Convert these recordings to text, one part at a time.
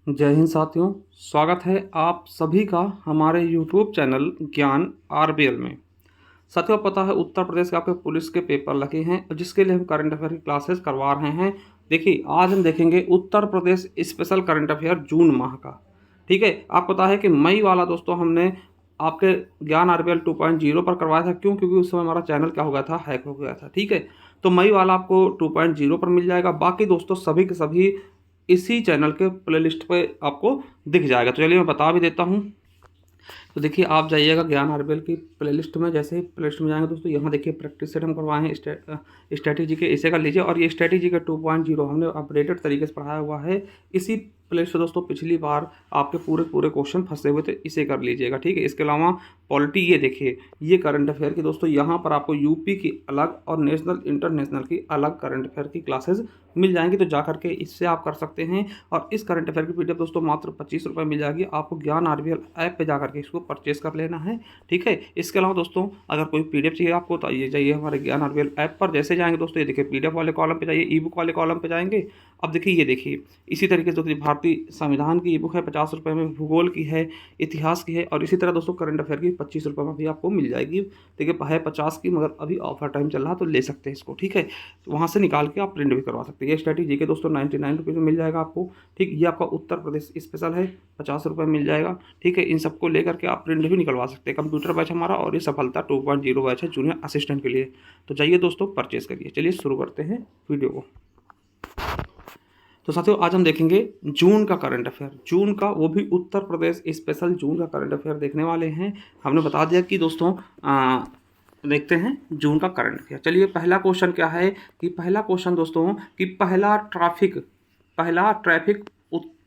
जय हिंद साथियों। स्वागत है आप सभी का हमारे YouTube चैनल ज्ञान आरबीएल में। साथियों, पता है उत्तर प्रदेश के आपके पुलिस के पेपर लगे हैं और जिसके लिए हम करंट अफेयर की क्लासेस करवा रहे हैं। देखिए, आज हम देखेंगे Uttar Pradesh special current affair जून माह का। ठीक है, आपको पता है कि मई वाला दोस्तों हमने आपके ज्ञान आरबीएल 2.0 पर करवाया था। क्यों? क्योंकि उस समय हमारा चैनल क्या हो गया था, हैक हो गया था। ठीक है, तो मई वाला आपको 2.0 पर मिल जाएगा। बाकी दोस्तों सभी के सभी इसी चैनल के प्लेलिस्ट पे आपको दिख जाएगा। तो चलिए मैं बता भी देता हूँ। तो देखिए, आप जाइएगा ज्ञान आरबीएल की प्लेलिस्ट में। जैसे ही प्लेलिस्ट में जाएंगे दोस्तों, यहाँ देखिए प्रैक्टिस सेट हम करवाए हैं स्ट्रैटेजी के, इसे कर लीजिए। और ये स्ट्रैटेजी का 2.0 हमने अपडेटेड तरीके से पढ़ाया हुआ है इसी प्लेलिस्ट से दोस्तों। पिछली बार आपके पूरे पूरे क्वेश्चन फंसे हुए थे, इसे कर लीजिएगा। ठीक है, इसके अलावा पॉलिटी, ये देखिए ये करंट अफेयर की दोस्तों, यहाँ पर आपको यूपी की अलग और नेशनल इंटरनेशनल की अलग करंट अफेयर की क्लासेस मिल जाएंगी। तो जा करके इससे आप कर सकते हैं। और इस करंट अफेयर की पीडीएफ दोस्तों मात्र 25 रुपये मिल जाएगी आपको। ज्ञान आरबीएल ऐप पे जा करके इसको परचेस कर लेना है। ठीक है, इसके अलावा दोस्तों अगर कोई पीडीएफ चाहिए आपको तो ये जाइए हमारे ज्ञान आरबीएल ऐप पर। जैसे जाएंगे दोस्तों, ये देखिए पीडीएफ वाले कॉलम पे जाइए, ई बुक वाले कॉलम पे जाएंगे। अब देखिए, ये देखिए इसी तरीके से दोस्तों भारतीय संविधान की ई बुक है 50 रुपये में, भूगोल की है, इतिहास की है। और इसी तरह दोस्तों करंट अफेयर की 25 रुपये में भी आपको मिल जाएगी। देखिए है 50 की, मगर अभी ऑफर टाइम चल रहा है तो ले सकते हैं इसको। ठीक है, तो वहाँ से निकाल के आप प्रिंट भी करवा सकते हैं। ये स्ट्रैटेजी के दोस्तों 99 रुपये में मिल जाएगा आपको। ठीक, ये आपका उत्तर प्रदेश स्पेशल है, 50 रुपये मिल जाएगा। ठीक है, इन सबको लेकर के आप प्रिंट भी निकलवा सकते हैं। कंप्यूटर बैच हमारा और ये सफलता 2.0 बैच है जूनियर असिस्टेंट के लिए। तो जाइए दोस्तों परचेज करिए। चलिए शुरू करते हैं वीडियो को। तो साथियों, आज हम देखेंगे जून का करंट अफेयर, जून का, वो भी उत्तर प्रदेश स्पेशल जून का करंट अफेयर देखने वाले हैं। हमने बता दिया कि दोस्तों देखते हैं जून का करंट अफेयर। चलिए, पहला क्वेश्चन क्या है कि पहला क्वेश्चन दोस्तों कि पहला ट्रैफिक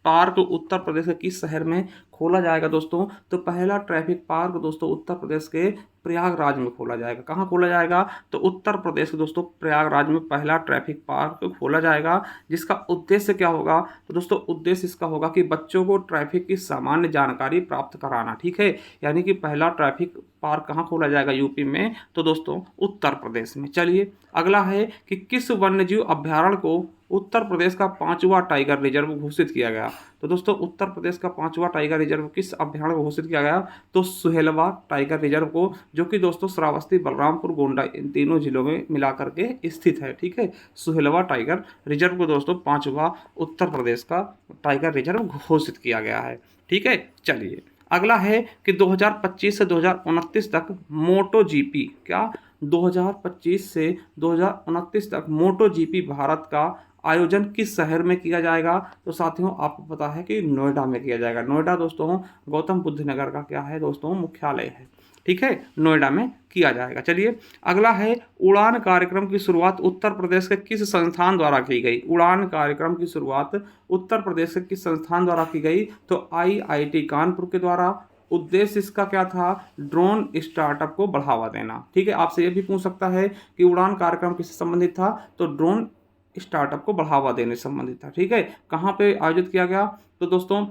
पार्क उत्तर प्रदेश के किस शहर में खोला जाएगा दोस्तों? तो पहला ट्रैफिक पार्क दोस्तों उत्तर प्रदेश के प्रयागराज में खोला जाएगा। कहाँ खोला जाएगा? तो उत्तर प्रदेश के दोस्तों प्रयागराज में पहला ट्रैफिक पार्क खोला जाएगा। जिसका उद्देश्य क्या होगा? तो दोस्तों उद्देश्य इसका होगा कि बच्चों को ट्रैफिक की सामान्य जानकारी प्राप्त कराना। ठीक है, यानी कि पहला ट्रैफिक पार्क कहाँ खोला जाएगा? यूपी में, तो दोस्तों उत्तर प्रदेश में। चलिए, अगला है कि किस वन्यजीव अभ्यारण्य को उत्तर प्रदेश का 5वां टाइगर रिजर्व घोषित किया गया? तो दोस्तों उत्तर प्रदेश का 5वां टाइगर रिजर्व किस अभ्यारण्य को घोषित किया गया? तो सुहेलवा टाइगर रिजर्व को, जो कि दोस्तों श्रावस्ती, बलरामपुर, गोंडा इन तीनों जिलों में मिला करके स्थित है। ठीक है, सुहेलवा टाइगर रिजर्व को दोस्तों 5वां उत्तर प्रदेश का टाइगर रिजर्व घोषित किया गया है। ठीक है, चलिए अगला है कि 2025 से 2029 तक मोटो जीपी, क्या 2025 से 2029 तक मोटो जीपी भारत का आयोजन किस शहर में किया जाएगा? तो साथियों आपको पता है कि नोएडा में किया जाएगा। नोएडा दोस्तों गौतम बुद्ध नगर का क्या है दोस्तों? मुख्यालय है। ठीक है, नोएडा में किया जाएगा। चलिए, अगला है उड़ान कार्यक्रम की शुरुआत उत्तर प्रदेश के किस संस्थान द्वारा की गई? उड़ान कार्यक्रम की शुरुआत उत्तर प्रदेश के किस संस्थान द्वारा की गई? तो आईआईटी कानपुर के द्वारा। उद्देश्य इसका क्या था? ड्रोन स्टार्टअप को बढ़ावा देना। ठीक है, आपसे ये भी पूछ सकता है कि उड़ान कार्यक्रम किससे संबंधित था? तो ड्रोन स्टार्टअप को बढ़ावा देने से संबंधित था। ठीक है, कहाँ पे आयोजित किया गया? तो दोस्तों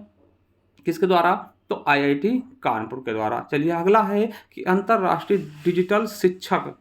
किसके द्वारा? तो आईआईटी कानपुर के द्वारा। चलिए, अगला है कि अंतर्राष्ट्रीय डिजिटल शिक्षक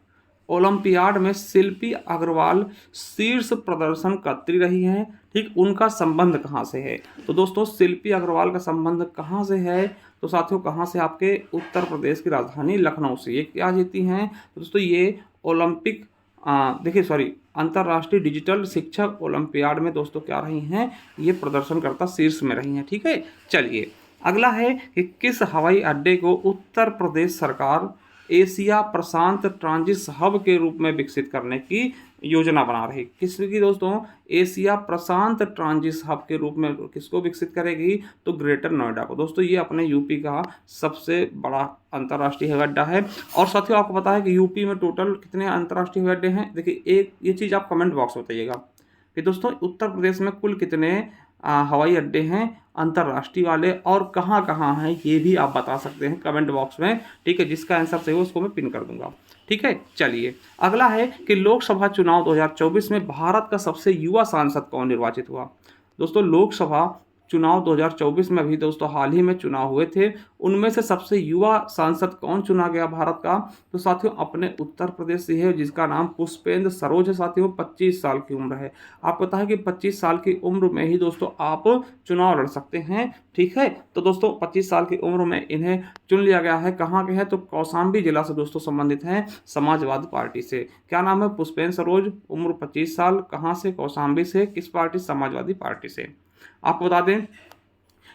ओलंपियाड में शिल्पी अग्रवाल शीर्ष प्रदर्शन करती रही हैं। ठीक, उनका संबंध कहाँ से है? तो दोस्तों शिल्पी अग्रवाल का संबंध कहाँ से है? तो साथियों कहाँ से? आपके उत्तर प्रदेश की राजधानी लखनऊ से। ये क्या जीती हैं? तो दोस्तों ये ओलंपिक देखिए सॉरी अंतर्राष्ट्रीय डिजिटल शिक्षक ओलंपियाड में दोस्तों क्या रही हैं? ये प्रदर्शनकर्ता शीर्ष में रही हैं। ठीक है, चलिए अगला है कि किस हवाई अड्डे को उत्तर प्रदेश सरकार एशिया प्रशांत ट्रांजिट हब के रूप में विकसित करने की योजना बना रही? किसकी दोस्तों? एशिया प्रशांत ट्रांजिट हब के रूप में किसको विकसित करेगी? तो ग्रेटर नोएडा को। दोस्तों ये अपने यूपी का सबसे बड़ा अंतर्राष्ट्रीय हवाई अड्डा है। और साथियों आपको पता है कि यूपी में टोटल कितने अंतर्राष्ट्रीय हवाई अड्डे हैं? देखिए, एक ये चीज़ आप कमेंट बॉक्स में बताइएगा कि दोस्तों उत्तर प्रदेश में कुल कितने हवाई अड्डे हैं अंतर्राष्ट्रीय वाले, और कहाँ कहाँ हैं ये भी आप बता सकते हैं कमेंट बॉक्स में। ठीक है, जिसका आंसर सही हो उसको मैं पिन कर दूंगा। ठीक है, चलिए अगला है कि लोकसभा चुनाव 2024 में भारत का सबसे युवा सांसद कौन निर्वाचित हुआ? दोस्तों लोकसभा चुनाव 2024 में अभी दोस्तों हाल ही में चुनाव हुए थे, उनमें से सबसे युवा सांसद कौन चुना गया भारत का? तो साथियों अपने उत्तर प्रदेश से है, जिसका नाम पुष्पेंद्र सरोज है। साथियों 25 साल की उम्र है। आपको पता है कि 25 साल की उम्र में ही दोस्तों आप चुनाव लड़ सकते हैं, ठीक है। तो दोस्तों 25 साल की उम्र में इन्हें चुन लिया गया है। कहाँ के हैं? तो कौशाम्बी जिला से दोस्तों संबंधित हैं, समाजवादी पार्टी से। क्या नाम है? पुष्पेंद्र सरोज, उम्र 25 साल, कहाँ से? कौशाम्बी से। किस पार्टी? समाजवादी पार्टी से। आपको बता दें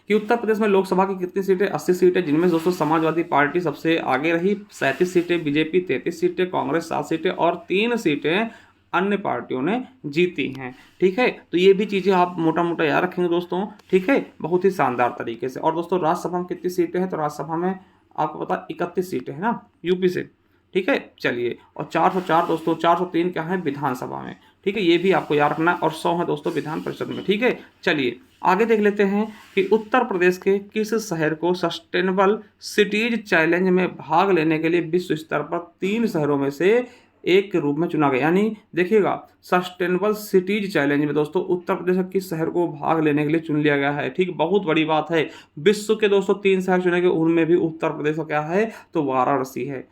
कि उत्तर प्रदेश में लोकसभा की कितनी सीटें? 80 सीटें, जिनमें दोस्तों समाजवादी पार्टी सबसे आगे रही, 37 सीटें, बीजेपी 33 सीटें, कांग्रेस 7 सीटें और 3 सीटें अन्य पार्टियों ने जीती हैं, ठीक है। तो ये भी चीज़ें आप मोटा मोटा याद रखेंगे दोस्तों, ठीक है, बहुत ही शानदार तरीके से। और दोस्तों राज्यसभा में कितनी सीटें हैं? तो राज्यसभा में आपको पता 31 सीटें हैं ना, यूपी से, ठीक है। चलिए, और 404 दोस्तों, 403 क्या है? विधानसभा में, ठीक है, ये भी आपको याद रखना है। और 100 है दोस्तों विधान परिषद में, ठीक है। चलिए आगे देख लेते हैं कि उत्तर प्रदेश के किस शहर को सस्टेनेबल सिटीज चैलेंज में भाग लेने के लिए विश्व स्तर पर 3 शहरों में से एक के रूप में चुना गया। यानी देखिएगा, सस्टेनेबल सिटीज चैलेंज में दोस्तों उत्तर प्रदेश के किस शहर को भाग लेने के लिए चुन लिया गया है, ठीक, बहुत बड़ी बात है। विश्व के दोस्तों 3 शहर चुने गए, उनमें भी उत्तर प्रदेश का क्या है? तो वाराणसी है।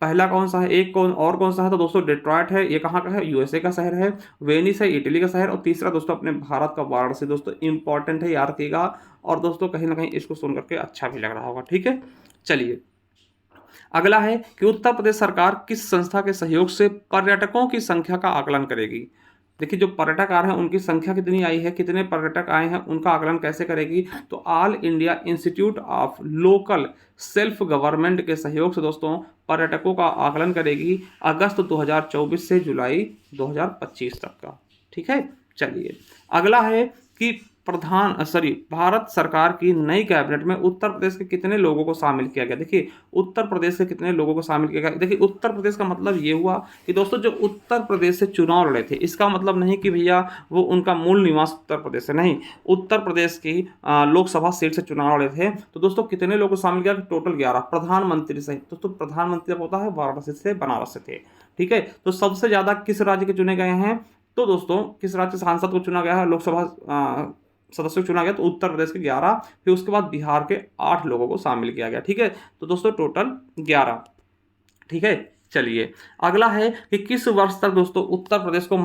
पहला कौन सा है? एक कौन सा है? तो दोस्तों डेट्रॉयट है। ये कहाँ का है? यूएसए का शहर है। वेनिस है, इटली का शहर। और तीसरा दोस्तों अपने भारत का वाराणसी दोस्तों इंपॉर्टेंट है, याद रखिएगा। और दोस्तों कहीं ना कहीं इसको सुन करके अच्छा भी लग रहा होगा, ठीक है। चलिए अगला है कि उत्तर प्रदेश सरकार किस संस्था के सहयोग से पर्यटकों की संख्या का आकलन करेगी? देखिए, जो पर्यटक आ रहे हैं उनकी संख्या कितनी आई है, कितने पर्यटक आए हैं, उनका आकलन कैसे करेगी? तो all India institute of local self government के सहयोग से दोस्तों पर्यटकों का आकलन करेगी, अगस्त 2024 से जुलाई 2025 तक का, ठीक है। चलिए अगला है कि भारत सरकार की नई कैबिनेट में उत्तर प्रदेश के कितने लोगों को शामिल किया गया? देखिए, उत्तर प्रदेश से कितने लोगों को शामिल किया गया? देखिए, उत्तर प्रदेश का मतलब ये हुआ कि दोस्तों जो उत्तर प्रदेश से चुनाव लड़े थे, इसका मतलब नहीं कि भैया वो उनका मूल निवास उत्तर प्रदेश से नहीं, उत्तर प्रदेश की लोकसभा सीट से चुनाव लड़े थे। तो दोस्तों कितने लोगों को शामिल किया? टोटल 11, प्रधानमंत्री सहित। दोस्तों प्रधानमंत्री होता है वाराणसी से, बनारस से थे, ठीक है। तो सबसे ज्यादा किस राज्य के चुने गए हैं? तो दोस्तों किस राज्य से सांसद को चुना गया है, लोकसभा सदस्य को चुना गया? तो उत्तर प्रदेश के 11, फिर उसके बाद बिहार के 8 लोगों को शामिल किया गया, ठीक है। तो दोस्तों टोटल 11, ठीक है। चलिए अगला है कि किस वर्ष तक दोस्तों उत्तर प्रदेश को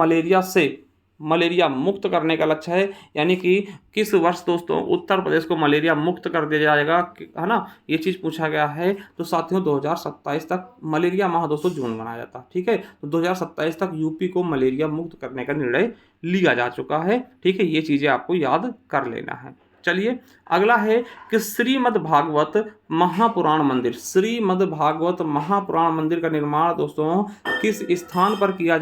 मलेरिया मुक्त करने का लक्ष्य है? यानी कि किस वर्ष दोस्तों उत्तर प्रदेश को मलेरिया मुक्त कर दिया जाएगा, है ना, ये चीज़ पूछा गया है। तो साथियों 2027 तक, मलेरिया माह दोस्तों जून मनाया जाता है, ठीक है। तो 2027 तक यूपी को मलेरिया मुक्त करने का निर्णय लिया जा चुका है, ठीक है। ये चीज़ें आपको याद कर लेना है। चलिए अगला है कि श्रीमद् भागवत महापुराण मंदिर का निर्माण दोस्तों किस स्थान पर किया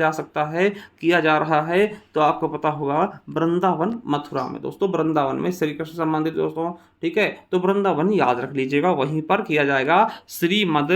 जा रहा है? तो आपको पता होगा वृंदावन मथुरा में दोस्तों, वृंदावन में श्री कृष्ण संबंधित दोस्तों, ठीक है। तो वृंदावन याद रख लीजिएगा, वहीं पर किया जाएगा श्रीमद्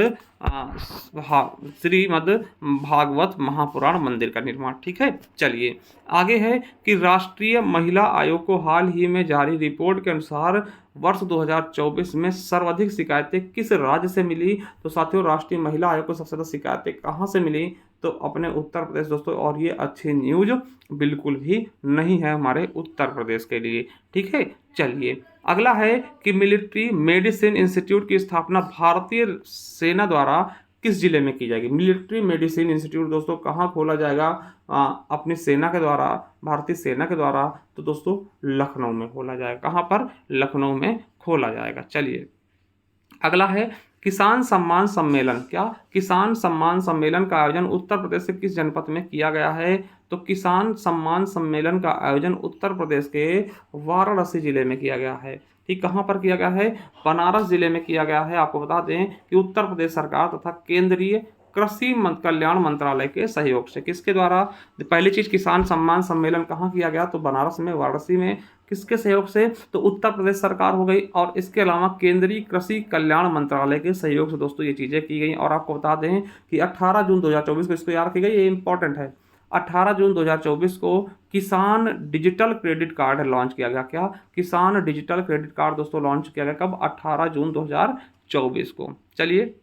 भागवत महापुराण मंदिर का निर्माण, ठीक है। चलिए आगे है कि राष्ट्रीय महिला आयोग को हाल ही में जारी रिपोर्ट के अनुसार वर्ष 2024 में सर्वाधिक शिकायतें किस राज्य से मिली? तो साथियों राष्ट्रीय महिला आयोग को सबसे ज्यादा शिकायतें कहाँ से मिली? तो अपने उत्तर प्रदेश दोस्तों। और ये अच्छी न्यूज बिल्कुल भी नहीं है हमारे उत्तर प्रदेश के लिए, ठीक है। चलिए अगला है कि मिलिट्री मेडिसिन इंस्टीट्यूट की स्थापना भारतीय सेना द्वारा किस जिले में की जाएगी? मिलिट्री मेडिसिन इंस्टीट्यूट दोस्तों कहाँ खोला जाएगा? अपनी सेना के द्वारा, भारतीय सेना के द्वारा। तो दोस्तों लखनऊ में खोला जाएगा। कहाँ पर? लखनऊ में खोला जाएगा। चलिए अगला है किसान सम्मान सम्मेलन। क्या? किसान सम्मान सम्मेलन का आयोजन उत्तर प्रदेश के किस जनपद में किया गया है? तो किसान सम्मान सम्मेलन का आयोजन उत्तर प्रदेश के वाराणसी जिले में किया गया है, ठीक। कहाँ पर किया गया है? बनारस जिले में किया गया है। आपको बता दें कि उत्तर प्रदेश सरकार तथा केंद्रीय कृषि कल्याण मंत्रालय के सहयोग से। किसके द्वारा? पहली चीज, किसान सम्मान सम्मेलन कहाँ किया गया? तो बनारस में, वाराणसी में। किसके सहयोग से? तो उत्तर प्रदेश सरकार हो गई। और इसके अलावा केंद्रीय कृषि कल्याण मंत्रालय के सहयोग से दोस्तों ये चीजें की गई। और आपको बता दें कि 18 जून 2024 को इसको याद की गई, ये इंपॉर्टेंट है। 18 जून 2024 को किसान डिजिटल क्रेडिट कार्ड लॉन्च किया गया। क्या? किसान डिजिटल क्रेडिट कार्ड दोस्तों लॉन्च किया गया। कब? 18 जून 2024 को। चलिए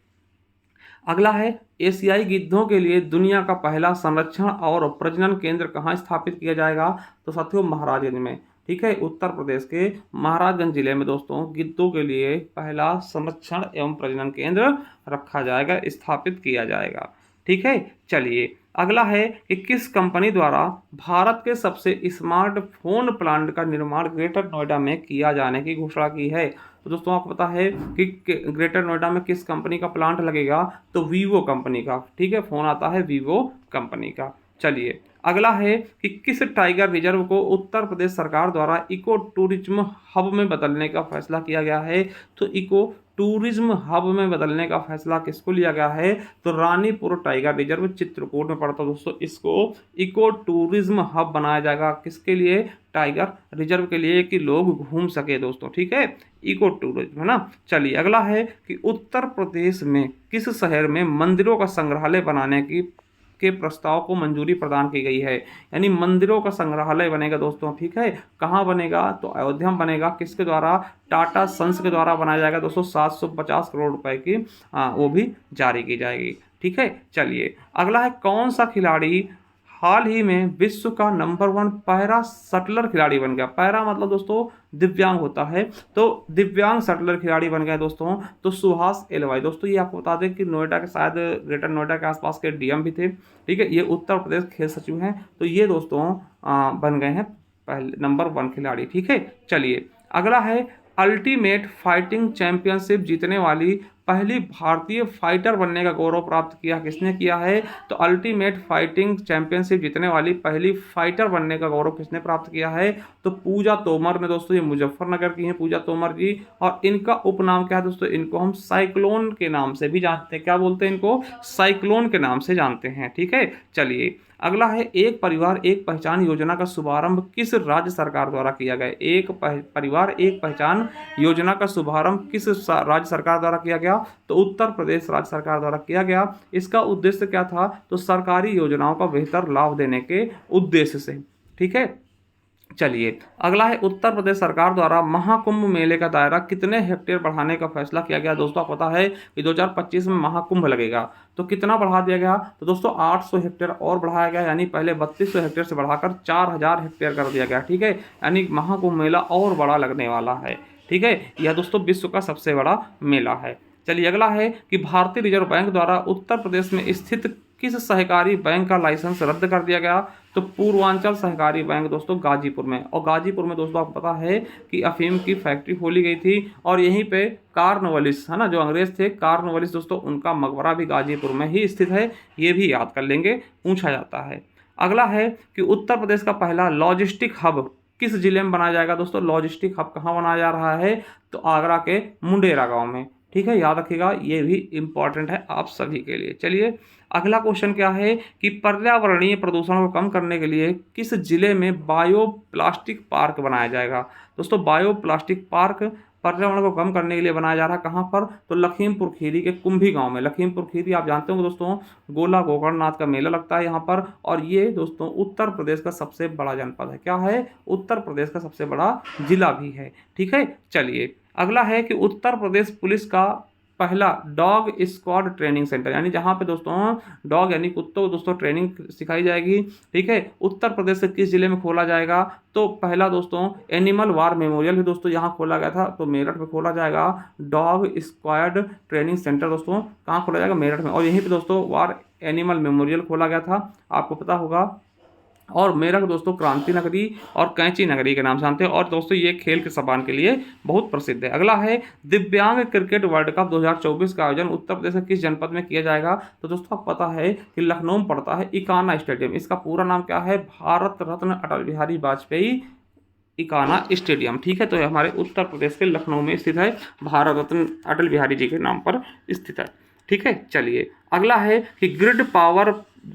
अगला है एशियाई गिद्धों के लिए दुनिया का पहला संरक्षण और प्रजनन केंद्र कहाँ स्थापित किया जाएगा? तो साथियों महाराजगंज में, ठीक है। उत्तर प्रदेश के महाराजगंज जिले में दोस्तों गिद्धों के लिए पहला संरक्षण एवं प्रजनन केंद्र रखा जाएगा, स्थापित किया जाएगा। ठीक है। चलिए अगला है कि किस कंपनी द्वारा भारत के सबसे स्मार्टफोन प्लांट का निर्माण ग्रेटर नोएडा में किया जाने की घोषणा की है। तो दोस्तों आपको पता है कि ग्रेटर नोएडा में किस कंपनी का प्लांट लगेगा, तो वीवो कंपनी का। ठीक है, फोन आता है वीवो कंपनी का। चलिए अगला है कि किस टाइगर रिजर्व को उत्तर प्रदेश सरकार द्वारा इको टूरिज्म हब में बदलने का फैसला किया गया है। तो इको टूरिज्म हब में बदलने का फैसला किसको लिया गया है, तो रानीपुर टाइगर रिजर्व चित्रकूट में पड़ता है दोस्तों। इसको इको टूरिज्म हब बनाया जाएगा, किसके लिए, टाइगर रिजर्व के लिए, कि लोग घूम सके दोस्तों। ठीक है, इको टूरिज्म है ना। चलिए अगला है कि उत्तर प्रदेश में किस शहर में मंदिरों का संग्रहालय बनाने के प्रस्ताव को मंजूरी प्रदान की गई है। यानी मंदिरों का संग्रहालय बनेगा दोस्तों। ठीक है, कहाँ बनेगा, तो अयोध्या में बनेगा। किसके द्वारा, टाटा सन्स के द्वारा बनाया जाएगा दोस्तों। 750 करोड़ रुपए की वो भी जारी की जाएगी। ठीक है। चलिए अगला है कौन सा खिलाड़ी हाल ही में विश्व का नंबर 1 पैरा शटलर खिलाड़ी बन गया। पैरा मतलब दोस्तों दिव्यांग होता है, तो दिव्यांग शटलर खिलाड़ी बन गए दोस्तों। तो सुहास एलवाई दोस्तों, ये आपको बता दें कि नोएडा के शायद ग्रेटर नोएडा के आसपास के डीएम भी थे। ठीक है, ये उत्तर प्रदेश खेल सचिव हैं। तो ये दोस्तों बन गए हैं पहले नंबर 1 खिलाड़ी। ठीक है। चलिए अगला है अल्टीमेट फाइटिंग चैंपियनशिप जीतने वाली पहली भारतीय फाइटर बनने का गौरव प्राप्त किया किसने किया है, तो अल्टीमेट फाइटिंग चैंपियनशिप जीतने वाली पहली फाइटर बनने का गौरव किसने प्राप्त किया है, तो पूजा तोमर ने दोस्तों। ये मुजफ्फरनगर की हैं पूजा तोमर जी, और इनका उपनाम क्या है दोस्तों, इनको हम साइक्लोन के नाम से भी जानते हैं। क्या बोलते हैं इनको, साइक्लोन के नाम से जानते हैं। ठीक है। चलिए अगला है एक परिवार एक पहचान योजना का शुभारंभ किस राज्य सरकार द्वारा किया गया। एक परिवार एक पहचान योजना का शुभारंभ किस राज्य सरकार द्वारा किया गया, तो उत्तर प्रदेश राज्य सरकार द्वारा किया गया। इसका उद्देश्य क्या था, तो सरकारी योजनाओं का बेहतर लाभ देने के उद्देश्य से। ठीक है। चलिए अगला है उत्तर प्रदेश सरकार द्वारा महाकुंभ मेले का दायरा कितने हेक्टेयर बढ़ाने का फैसला किया गया। दोस्तों आपको पता है कि 2025 में महाकुंभ लगेगा, तो कितना बढ़ा दिया गया, तो दोस्तों 800 हेक्टेयर और बढ़ाया गया। यानी पहले 3200 हेक्टेयर से बढ़ाकर 4000 हेक्टेयर कर दिया गया। ठीक है, यानी महाकुंभ मेला और बड़ा लगने वाला है। ठीक है, यह दोस्तों विश्व का सबसे बड़ा मेला है। चलिए अगला है कि भारतीय रिजर्व बैंक द्वारा उत्तर प्रदेश में स्थित किस सहकारी बैंक का लाइसेंस रद्द कर दिया गया, तो पूर्वांचल सहकारी बैंक दोस्तों गाजीपुर में। और गाजीपुर में दोस्तों आपको पता है कि अफीम की फैक्ट्री खोली गई थी, और यहीं पे कार्नवालिस है ना, जो अंग्रेज थे कार्नवालिस दोस्तों, उनका मकबरा भी गाजीपुर में ही स्थित है। ये भी याद कर लेंगे, पूछा जाता है। अगला है कि उत्तर प्रदेश का पहला लॉजिस्टिक हब किस जिले में बनाया जाएगा। दोस्तों लॉजिस्टिक हब कहाँ बनाया जा रहा है, तो आगरा के मुंडेरा गाँव में। ठीक है, याद रखिएगा, ये भी इंपॉर्टेंट है आप सभी के लिए। चलिए अगला क्वेश्चन क्या है कि पर्यावरणीय प्रदूषण को कम करने के लिए किस जिले में बायो प्लास्टिक पार्क बनाया जाएगा। दोस्तों बायो प्लास्टिक पार्क पर्यावरण को कम करने के लिए बनाया जा रहा है। कहाँ पर, तो लखीमपुर खीरी के कुंभी गांव में। लखीमपुर खीरी आप जानते होंगे दोस्तों, गोला गोकर्णनाथ का मेला लगता है यहाँ पर, और ये दोस्तों उत्तर प्रदेश का सबसे बड़ा जनपद है। क्या है, उत्तर प्रदेश का सबसे बड़ा जिला भी है। ठीक है। चलिए अगला है कि उत्तर प्रदेश पुलिस का पहला डॉग स्क्वाड ट्रेनिंग सेंटर, यानी जहाँ पे दोस्तों डॉग यानी कुत्तों को दोस्तों ट्रेनिंग सिखाई जाएगी। ठीक है, उत्तर प्रदेश से किस जिले में खोला जाएगा, तो पहला दोस्तों एनिमल वार मेमोरियल भी दोस्तों यहाँ खोला गया था, तो मेरठ में खोला जाएगा डॉग स्क्वाड ट्रेनिंग सेंटर। दोस्तों कहाँ खोला जाएगा, मेरठ में। और यहीं पर दोस्तों वार एनिमल मेमोरियल खोला गया था, आपको पता होगा। और मेरठ दोस्तों क्रांति नगरी और कैंची नगरी के नाम से जानते हैं। और दोस्तों ये खेल के सामान के लिए बहुत प्रसिद्ध है। अगला है दिव्यांग क्रिकेट वर्ल्ड कप 2024 का आयोजन उत्तर प्रदेश के किस जनपद में किया जाएगा, तो दोस्तों आपको पता है कि लखनऊ में पड़ता है इकाना स्टेडियम। इसका पूरा नाम क्या है, भारत रत्न अटल बिहारी वाजपेयी इकाना स्टेडियम। ठीक है, तो ये हमारे उत्तर प्रदेश के लखनऊ में स्थित है, भारत रत्न अटल बिहारी जी के नाम पर स्थित है। ठीक है। चलिए अगला है कि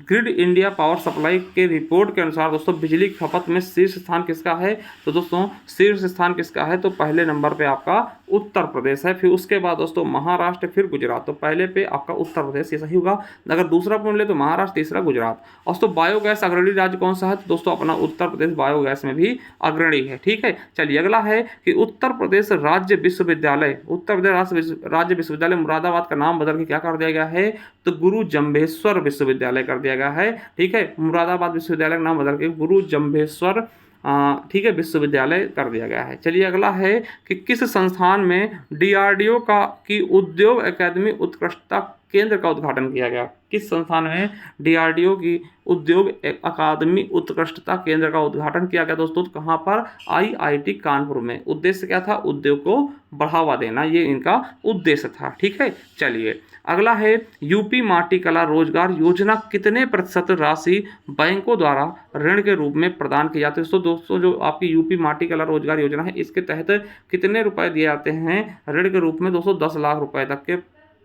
ग्रिड इंडिया पावर सप्लाई के रिपोर्ट के अनुसार दोस्तों बिजली की खपत में शीर्ष स्थान किसका है, तो दोस्तों शीर्ष स्थान किसका है, तो पहले नंबर पे आपका उत्तर प्रदेश है, फिर उसके बाद दोस्तों महाराष्ट्र, फिर गुजरात। तो पहले पे आपका उत्तर प्रदेश, ये सही होगा। अगर दूसरा पॉइंट ले तो महाराष्ट्र, तीसरा गुजरात। और दोस्तों बायोगैस अग्रणी राज्य कौन सा है, तो दोस्तों अपना उत्तर प्रदेश बायोगैस में भी अग्रणी है। ठीक है। चलिए अगला है कि उत्तर प्रदेश राज्य विश्वविद्यालय राज्य विश्वविद्यालय मुरादाबाद का नाम बदल के क्या कर दिया गया है, तो गुरु जम्भेश्वर विश्वविद्यालय कर दिया गया है। ठीक है, मुरादाबाद विश्वविद्यालय का नाम बदल के गुरु जम्भेश्वर ठीक है, विश्वविद्यालय कर दिया गया है। चलिए अगला है कि किस संस्थान में DRDO की उद्योग अकादमी उत्कृष्टता केंद्र का उद्घाटन किया गया? किस संस्थान में DRDO की उद्योग अकादमी उत्कृष्टता केंद्र का उद्घाटन किया गया दोस्तों? तो कहाँ पर? IIT कानपुर में। उद्देश्य क्या था? उद्योग को बढ़ावा देना, ये इनका उद्देश्य था। ठीक है, चलिए अगला है यूपी माटी कला रोजगार योजना कितने प्रतिशत राशि बैंकों द्वारा ऋण के रूप में प्रदान की जाती है? दोस्तों जो आपकी यूपी माटी कला रोजगार योजना है, इसके तहत कितने रुपए दिए जाते हैं ऋण के रूप में? दोस्तों 10 लाख रुपए तक के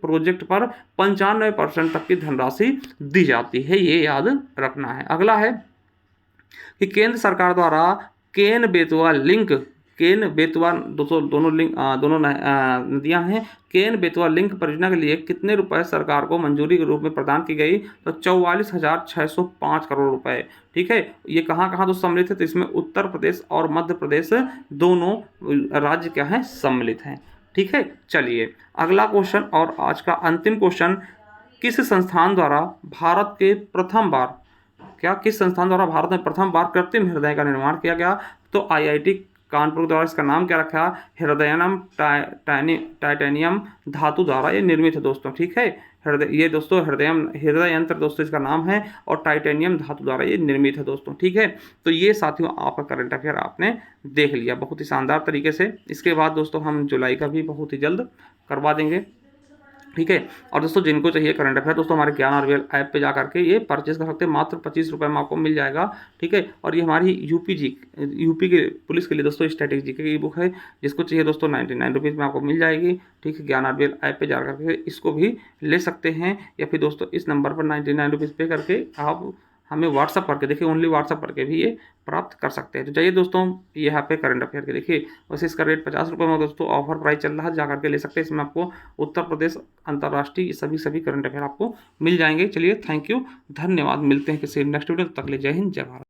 प्रोजेक्ट पर 95% तक की धनराशि दी जाती है, ये याद रखना है। अगला है कि केंद्र सरकार द्वारा केन बेतवा लिंक, केन बेतवा दोनों लिंक दोनों नदियां हैं, केन बेतवा लिंक परियोजना के लिए कितने रुपए सरकार को मंजूरी के रूप में प्रदान की गई? तो 44,605 करोड़ रुपए। ठीक है, ये कहाँ कहाँ तो सम्मिलित है? तो इसमें उत्तर प्रदेश और मध्य प्रदेश दोनों राज्य क्या हैं? सम्मिलित हैं। ठीक है, चलिए अगला क्वेश्चन और आज का अंतिम क्वेश्चन, किस संस्थान द्वारा भारत के प्रथम बार किस संस्थान द्वारा भारत में प्रथम बार कृत्रिम हृदय का निर्माण किया गया? तो IIT कानपुर द्वारा इसका नाम क्या रखा? हृदयनम टाइटेनियम धातु द्वारा ये निर्मित है दोस्तों। ठीक है, ये दोस्तों हृदय यंत्र दोस्तों इसका नाम है, और टाइटेनियम धातु द्वारा ये निर्मित है दोस्तों। ठीक है, तो ये साथियों आपका करंट अफेयर आपने देख लिया बहुत ही शानदार तरीके से। इसके बाद दोस्तों हम जुलाई का भी बहुत ही जल्द करवा देंगे। ठीक है, और दोस्तों जिनको चाहिए करंट अफेयर दोस्तों हमारे ज्ञान RVL ऐप पे जा करके ये परचेज कर सकते हैं, मात्र 25 रुपये में आपको मिल जाएगा। ठीक है, और ये हमारी यूपी के पुलिस के लिए दोस्तों स्ट्रेटेजी की ई बुक है, जिसको चाहिए दोस्तों 99 रुपीज़ में आपको मिल जाएगी। ठीक है, ज्ञान RVL ऐप पे जा करके इसको भी ले सकते हैं, या फिर दोस्तों इस नंबर पर 99 रुपीज़ पे करके आप हमें व्हाट्सअप करके देखिए, ओनली व्हाट्सअप करके भी ये प्राप्त कर सकते हैं। तो जाइए दोस्तों यहाँ पे करंट अफेयर के देखिए, वैसे इसका रेट 50 रुपये में दोस्तों ऑफर प्राइस चल रहा है, जा करके ले सकते हैं। इसमें आपको उत्तर प्रदेश, अंतर्राष्ट्रीय सभी करंट अफेयर आपको मिल जाएंगे। चलिए थैंक यू, धन्यवाद, मिलते हैं किसी नेक्स्ट वीडियो, तक ले जय हिंद जय भारत।